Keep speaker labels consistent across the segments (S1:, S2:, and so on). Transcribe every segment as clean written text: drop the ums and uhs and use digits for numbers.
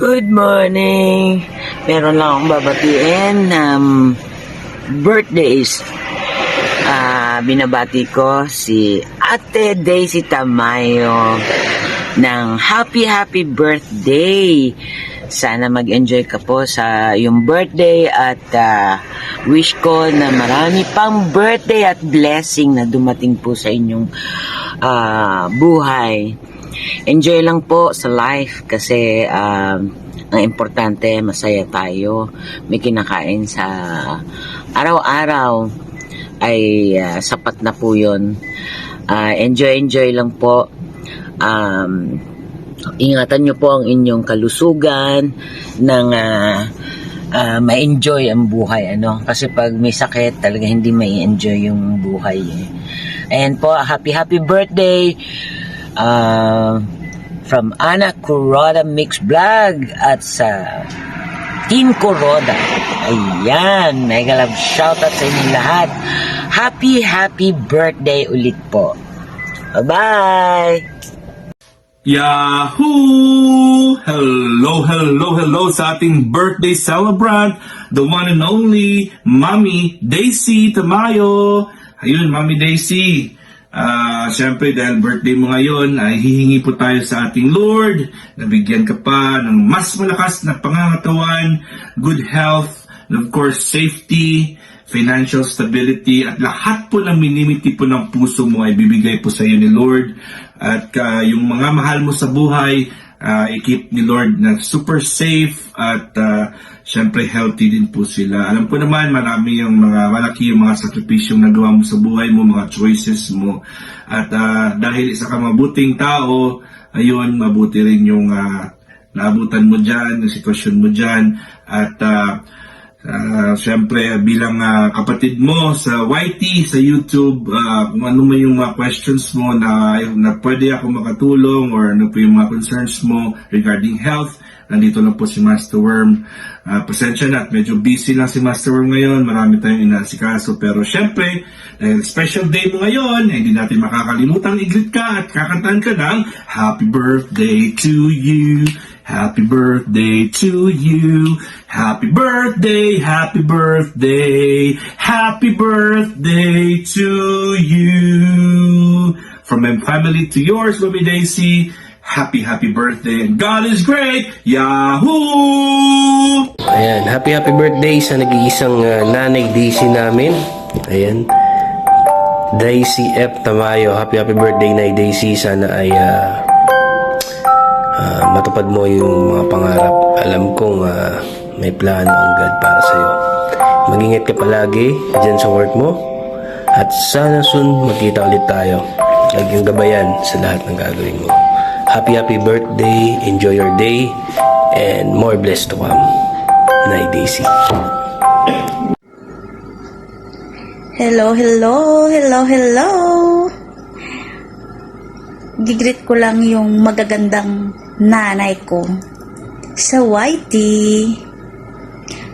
S1: Good morning! Meron lang akong babatiin birthdays. Binabati ko si Ate Daisy Tamayo ng happy birthday. Sana mag-enjoy ka po sa iyong birthday at wish ko na marami pang birthday at blessing na dumating po sa inyong buhay. Enjoy lang po sa life kasi ang importante masaya tayo. May kinakain sa araw-araw ay sapat na po yun. Enjoy lang po. Ingatan nyo po ang inyong kalusugan ng ma-enjoy ang buhay. Kasi pag may sakit talaga hindi ma-enjoy yung buhay. Ayan po, happy birthday from Ana Kuroda Mix Vlog at sa Team Kuroda. Ayan, mega love shoutout sa inyong lahat. Happy birthday ulit po. Bye-bye!
S2: Yahoo! Hello sa ating birthday celebrant, the one and only Mami Daisy Tamayo. Ayun, Mami Daisy. Siyempre dahil birthday mo ngayon ay hihingi po tayo sa ating Lord na bigyan ka pa ng mas malakas na pangangatawan, good health, and of course safety, financial stability, at lahat po ng minimiti po ng puso mo ay bibigay po sa iyo ni Lord. At yung mga mahal mo sa buhay, i-keep ni Lord na super safe at syempre healthy din po sila. Alam ko naman malaki yung mga sakripisyong nagawa mo sa buhay mo, mga choices mo. At dahil isa ka mabuting tao, ayun, mabuti rin yung naabutan mo dyan, yung sitwasyon mo dyan. At siyempre bilang kapatid mo sa YT, sa YouTube, kung ano man yung mga questions mo na pwede ako makatulong or ano po yung mga concerns mo regarding health, nandito lang po si Master Worm. Pasensya na at medyo busy lang si Master Worm ngayon, marami tayong inaasikaso, pero siyempre dahil special day mo ngayon, hindi natin makakalimutan i-greet ka at kakantahan ka ng Happy Birthday to you, Happy birthday to you. Happy birthday, happy birthday, happy birthday to you. From my family to yours, Mami Daisy, happy birthday. And God is great. Yahoo!
S3: Ayan, happy birthday sa nag-iisang nanay Daisy namin. Ayan, Daisy F. Tamayo. Happy birthday, Nay Daisy. Sana ay matupad mo yung mga pangarap. Alam kong may plano ang God para sa'yo. Mag-ingat ka palagi dyan sa work mo. At sana soon magkita ulit tayo. Lagi yung gabayan sa lahat ng gagawin mo. Happy birthday. Enjoy your day. And more blessed to come. Nay Daisy.
S4: Hello. Gigreet ko lang yung magagandang nanay ko sa YT.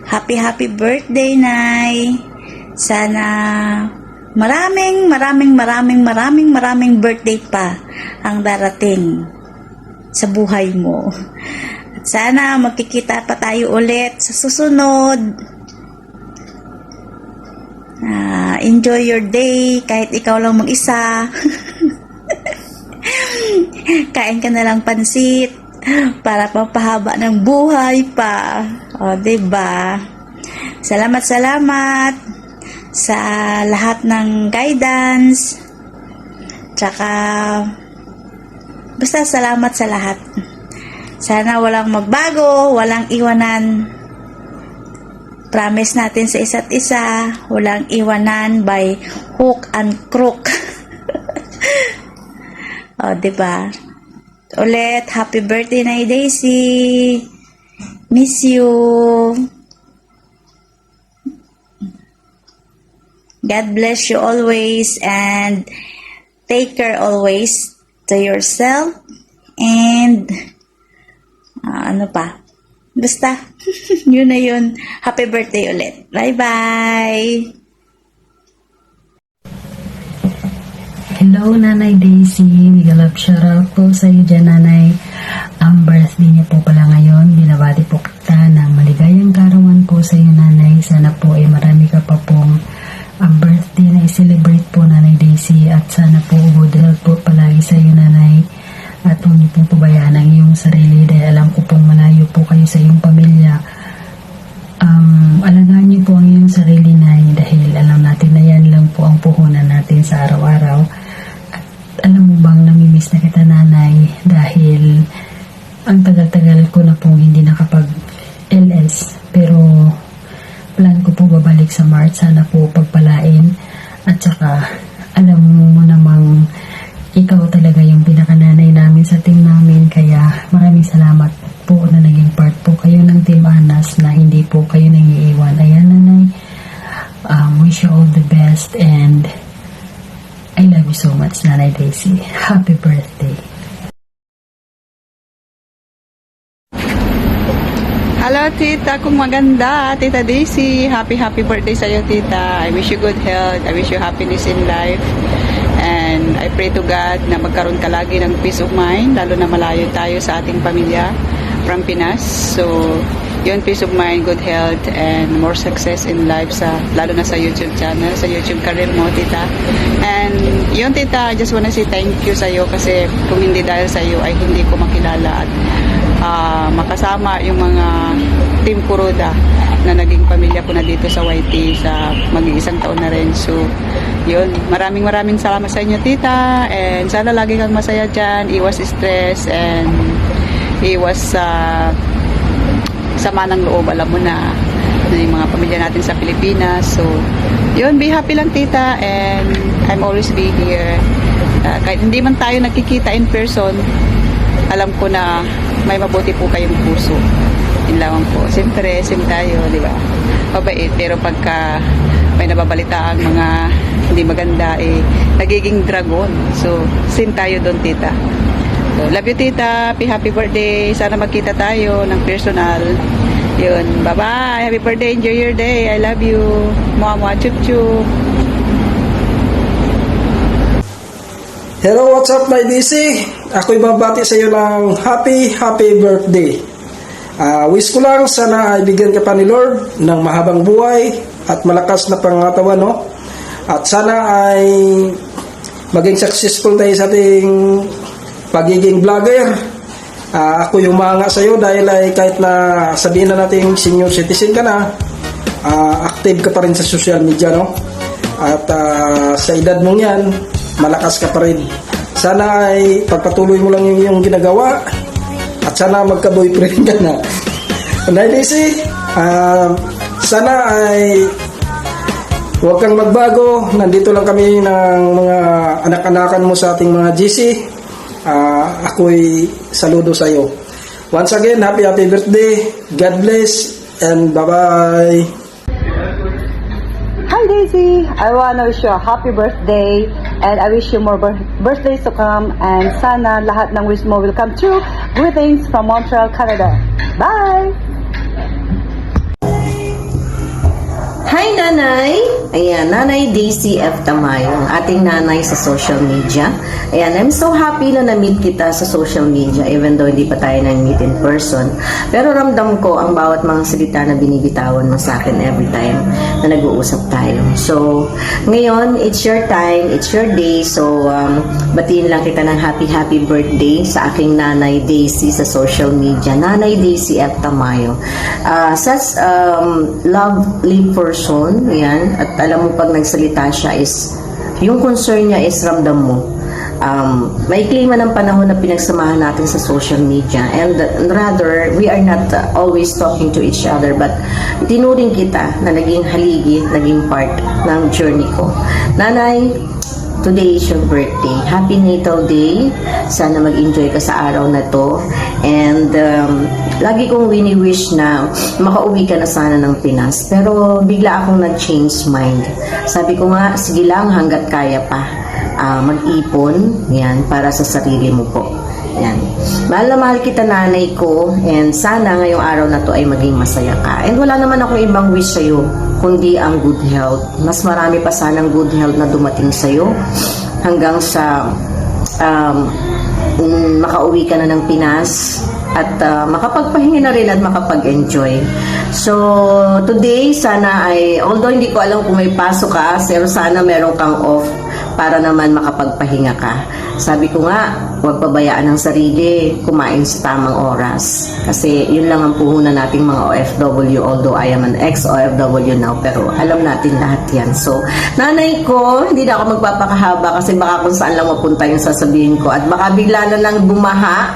S4: Happy birthday, Nay. Sana maraming birthday pa ang darating sa buhay mo. At sana magkikita pa tayo ulit sa susunod. Enjoy your day kahit ikaw lang mag-isa. Kain ka na lang pansit para pampahaba ng buhay pa. O, diba? Salamat sa lahat ng guidance. Tsaka basta salamat sa lahat. Sana walang magbago, walang iwanan. Promise natin sa isa't isa, walang iwanan by hook and crook. O, diba? Ulit, happy birthday, Nay Daisy. Miss you. God bless you always and take care always to yourself and ano pa? Basta, yun na yun. Happy birthday ulit. Bye-bye!
S5: Hello, Nanay Daisy. Migalap shoutout po sa iyo dyan, Nanay. Ang birthday niya po pala ngayon. Binabati po kita ng maligayang karawan po sa iyo, Nanay. Sana po ay marami ka pa pong ang birthday na i-celebrate po, Nanay Daisy. At sana po good health po palagi sa iyo, Nanay. At huwag niyo pong pabayaan ang iyong sarili dahil alam ko pong malayo po kayo sa iyong pamilya. Alagaan niyo po ang iyong sarili, Nay, dahil alam natin na yan lang po ang puhunan natin sa araw-araw. At alam mo bang namimiss na kita, Nanay, dahil ang tagal-tagal ko na pong hindi nakapag-LS. Pero plan ko po babalik sa March, sana po pagpalain. At saka alam mo namang ikaw talaga yung pinakananay namin sa team namin, kaya maraming salamat po na naging part po kayo ng Team Anas na hindi po kayo nangiiwan. Ayan, Nanay, wish you all the best and I love you so much, Nanay Daisy. Happy birthday.
S6: Hello, Tita. Kung maganda, Tita Daisy. Happy birthday sa'yo, Tita. I wish you good health. I wish you happiness in life. And I pray to God na magkaroon ka lagi ng peace of mind, lalo na malayo tayo sa ating pamilya from Pinas. So, yun, peace of mind, good health, and more success in life, lalo na sa YouTube channel, sa YouTube career mo, Tita. And yun, Tita, I just wanna say thank you sa'yo kasi kung hindi dahil sa'yo ay hindi ko makilala at makasama yung mga Team Kuroda na naging pamilya ko na dito sa YT sa mag-iisang taon na rin. So, yun, maraming salamat sa inyo, Tita, and sana lagi kang masaya dyan, iwas stress and iwas sama ng loob. Alam mo na yung mga pamilya natin sa Pilipinas. So, yun, be happy lang, Tita, and I'm always be here. Kahit hindi man tayo nagkikita in person, alam ko na may mabuti po kayong puso. Yun lang po. Siyempre, sim tayo, di ba? Mabait, pero pagka may nababalita ang mga hindi maganda, nagiging dragon. So, sim tayo doon, Tita. So, love you, Tita. Happy birthday. Sana magkita tayo ng personal. Yun. Bye-bye. Happy birthday. Enjoy your day. I love you. Mua-mua. Chup-chup.
S7: Hello, what's up, my DC? Ako'y babati sa iyo ng happy birthday. Wish ko lang sana ay bigyan ka pa ni Lord ng mahabang buhay at malakas na pangatawan, no? At sana ay maging successful tayo sa ating pagiging vlogger. Ako yung manga sa iyo dahil ay kahit na sabihin na natin senior citizen ka na, active ka pa rin sa social media, no? At sa edad mong yan, malakas ka pa rin. Sana ay pagpatuloy mo lang yung ginagawa at sana magka-boyfriend ka na. Nanay Daisy, sana ay huwag kang magbago. Nandito lang kami ng mga anak-anakan mo sa ating mga GC. Ako'y saludo sa iyo. Once again, happy birthday. God bless and bye-bye.
S6: Hi Daisy, I wanna wish you a happy birthday and I wish you more birthdays to come and sana lahat ng wish mo will come true. Greetings from Montreal, Canada. Bye!
S8: Hi, Nanay! Ayan, Nanay Daisy F. Tamayo, ang ating nanay sa social media. Ayan, I'm so happy na na-meet kita sa social media even though hindi pa tayo na-meet in person. Pero ramdam ko ang bawat mga salita na binibitawan mo sa akin every time na nag-uusap tayo. So, ngayon, it's your time, it's your day. So, batiin lang kita ng happy birthday sa aking Nanay Daisy sa social media. Nanay Daisy F. Tamayo. Such lovely person, yan. At alam mo pag nagsalita siya is, yung concern niya is ramdam mo. Maikli man ang panahon na pinagsamahan natin sa social media and rather, we are not always talking to each other but tinuring kita na naging haligi, naging part ng journey ko. Nanay, today is your birthday. Happy natal day. Sana mag-enjoy ka sa araw na to. And lagi kong wini-wish na makauwi ka na sana ng Pinas. Pero bigla akong nag-change mind. Sabi ko nga, sige lang hanggat kaya pa. Mag-ipon, yan, para sa sarili mo po. Yan. Mahal na mahal kita, nanay ko, and sana ngayong araw na to ay maging masaya ka. And wala naman akong ibang wish sa'yo, kundi ang good health. Mas marami pa sanang good health na dumating sa'yo. hanggang sa makauwi ka na ng Pinas at makapagpahinga na rin at makapag-enjoy. So, today, sana ay, although hindi ko alam kung may pasok ka, pero sana meron kang off para naman makapagpahinga ka. Sabi ko nga, huwag pabayaan ang sarili, kumain sa tamang oras. Kasi yun lang ang puhunan nating mga OFW, although I am an ex-OFW now, pero alam natin lahat yan. So, nanay ko, hindi na ako magpapakahaba kasi baka kung saan lang mapunta yung sasabihin ko at baka bigla na lang bumaha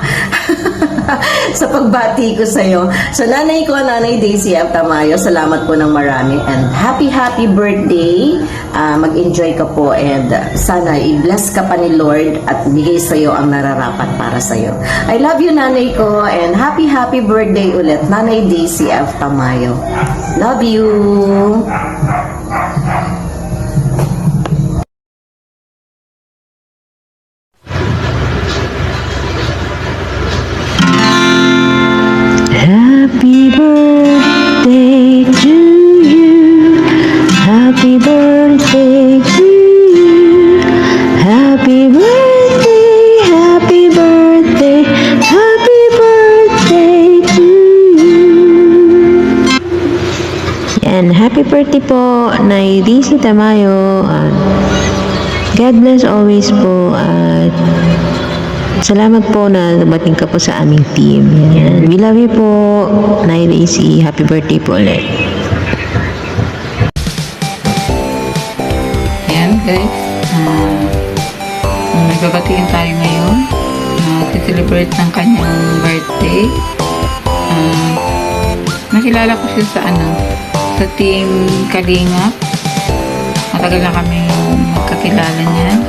S8: sa pagbati ko sa'yo. So, nanay ko, Nanay Daisy F. Tamayo, salamat po ng marami and happy birthday. Mag-enjoy ka po and sana i-bless ka pa ni Lord at bigay sa'yo ang nararapat para sa'yo. I love you, nanay ko, and happy birthday ulit, Nanay Daisy F. Tamayo. Love you!
S9: Happy birthday to you. Happy birthday to you. Happy birthday, happy birthday, happy birthday to you. Yan, happy birthday po, Nay Daisy Tamayo. God bless always po at salamat po na dumating ka po sa aming team. Yan. We love you po, Nay Daisy. Happy birthday po ulit.
S6: Ayan guys, nagbabatiin tayo ngayon. Celebrate ng kanyang birthday. Nakilala ko siya sa team Kalingap. Matagal na kami magkakilala niyan.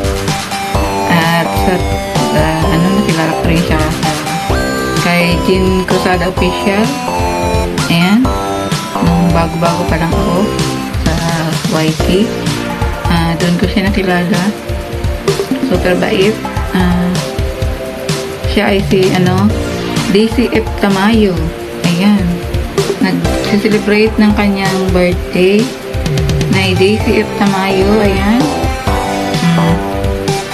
S6: At nakilala ko rin siya kay Jean Cruzada Official. Ayan, nung bago-bago pa lang ako sa YT. Doon ko siya nakilala. Super bait. Siya ay si Daisy F. Tamayo. Ayan, nag-celebrate ng kanyang birthday na Daisy F. Tamayo. Ayan,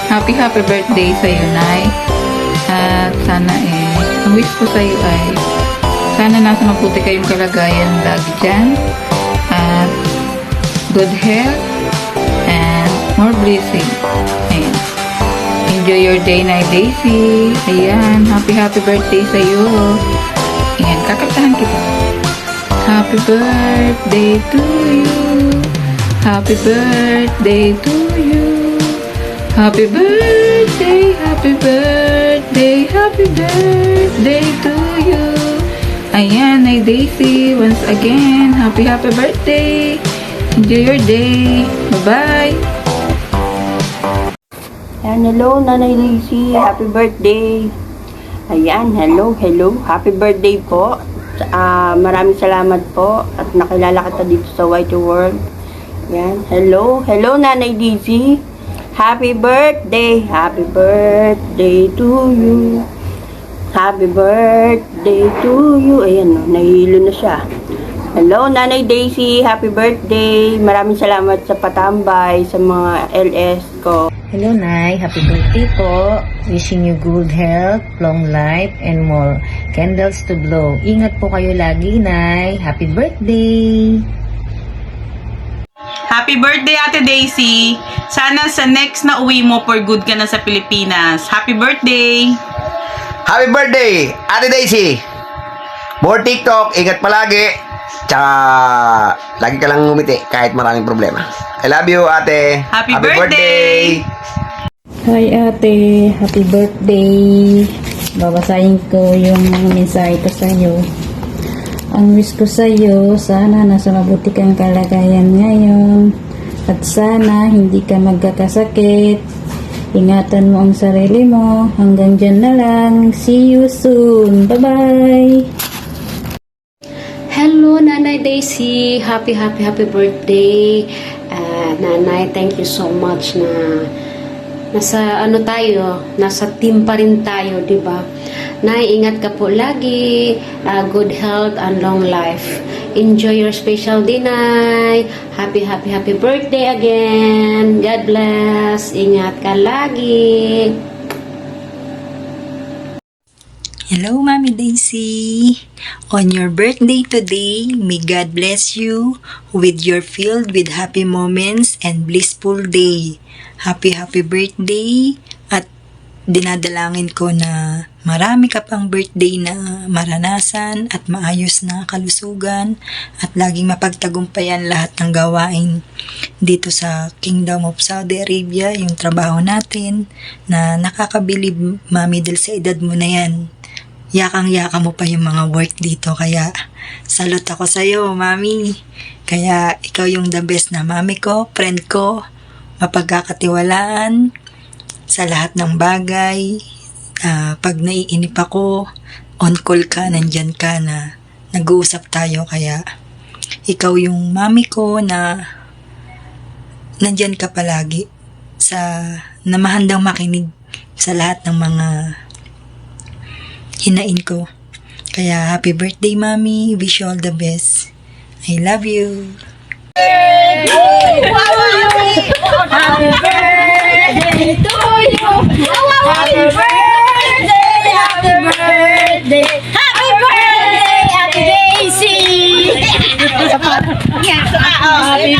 S6: happy birthday sa iyo, Nay. At sana ang wish ko sa iyo ay sana nasa mabuti kayong kalagayan lagi dyan. At good health and more blessing. Ayan. Enjoy your day, Nay Daisy. Ayan, happy birthday sa iyo. Ayan, kakantahan kita. Happy birthday to you. Happy birthday to you. Happy birthday, happy birthday, happy birthday to you. Ayan, Nay Daisy, once again, happy birthday. Enjoy your day. Bye-bye.
S10: Ayan, hello, Nanay Daisy. Happy birthday. Ayan, hello. Happy birthday po. Maraming salamat po at nakilala kita dito sa White World. Ayan, hello, Nanay Daisy. Happy birthday to you. Happy birthday to you. Ayan, nahihilo na siya. Hello, Nanay Daisy. Happy birthday. Maraming salamat sa patambay sa mga LS ko.
S9: Hello, Nay. Happy birthday po. Wishing you good health, long life, and more candles to blow. Ingat po kayo lagi, Nay. Happy birthday!
S11: Happy birthday, Ate Daisy! Sana sa next na uwi mo for good ka na sa Pilipinas. Happy birthday!
S12: Happy birthday, Ate Daisy! More TikTok, ingat palagi. Tsaka, lagi ka lang ngumiti kahit maraming problema. I love you, ate.
S11: Happy birthday!
S5: Hi ate, happy birthday. Babasahin ko yung mensahe ko sa iyo. Ang wish ko sa iyo, sana nasa mabuti kang kalagayan ngayon. At sana hindi ka magkakasakit. Ingatan mo ang sarili mo. Hanggang dyan na lang. See you soon. Bye-bye.
S13: Hello, Nanay Daisy. Happy birthday. Nanay, thank you so much na nasa team pa rin tayo, 'di ba? Nay, ingat ka po lagi. Good health and long life. Enjoy your special day, Nay. Happy birthday again. God bless. Ingat ka lagi.
S14: Hello, Mami Daisy. On your birthday today, may God bless you with your filled with happy moments and blissful day. Happy birthday at dinadalangin ko na marami ka pang birthday na maranasan at maayos na kalusugan at laging mapagtagumpayan lahat ng gawain dito sa Kingdom of Saudi Arabia, yung trabaho natin na nakakabilib, Mami, dahil sa edad mo na yan. Yakang-yaka mo pa yung mga work dito, kaya salute ako sa'yo, Mami. Kaya ikaw yung the best na mami ko, friend ko, mapagkakatiwalaan sa lahat ng bagay. Pag naiinip ako, on call ka, nandyan ka na nag-uusap tayo, kaya ikaw yung mami ko na nandyan ka palagi na mahandang makinig sa lahat ng mga hinain ko. Kaya happy birthday, Mami. Wish you all the best. I love you.
S15: Happy birthday to you. Happy birthday, happy birthday. Happy birthday, Ate Daisy. Happy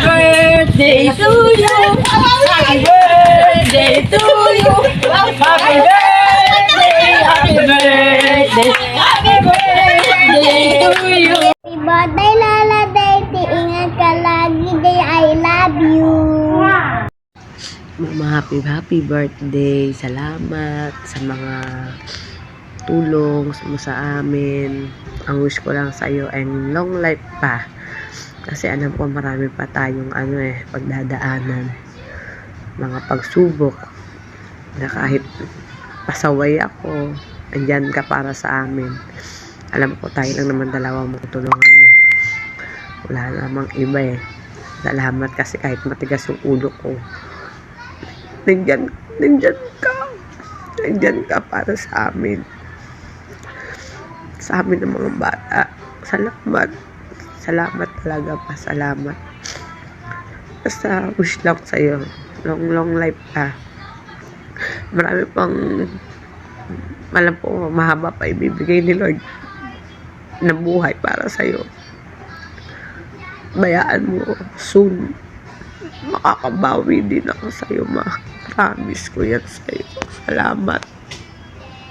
S15: birthday to you. Happy birthday to you. Happy birthday. Happy birthday, happy birthday to you. Happy birthday, Lola Daisy. Ingat ka lagi, day. I love you.
S9: Mama, happy birthday. Salamat sa mga tulong mo sa amin. Ang wish ko lang sa iyo ay long life pa. Kasi alam ko marami pa tayong pagdadaanan. Mga pagsubok na kahit pasaway ako, andyan ka para sa amin. Alam ko tayo lang naman dalawa mo tulungan mo. Wala namang iba eh. Salamat kasi kahit matigas yung ulo ko. Nandyan ka. Nandyan ka para sa amin. Sa amin ng mga bata. Salamat. Salamat talaga pa. Salamat. Basta wish lang sa'yo. Long life pa. Marami pang alam po, mahaba pa ibibigay ni Lord na buhay para sa'yo. Bayaan mo, soon makakabawi din ako sa'yo, ma. Promise ko yan sa'yo. Salamat.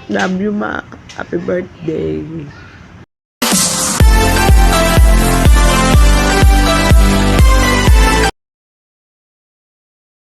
S9: Love you, ma. Happy birthday.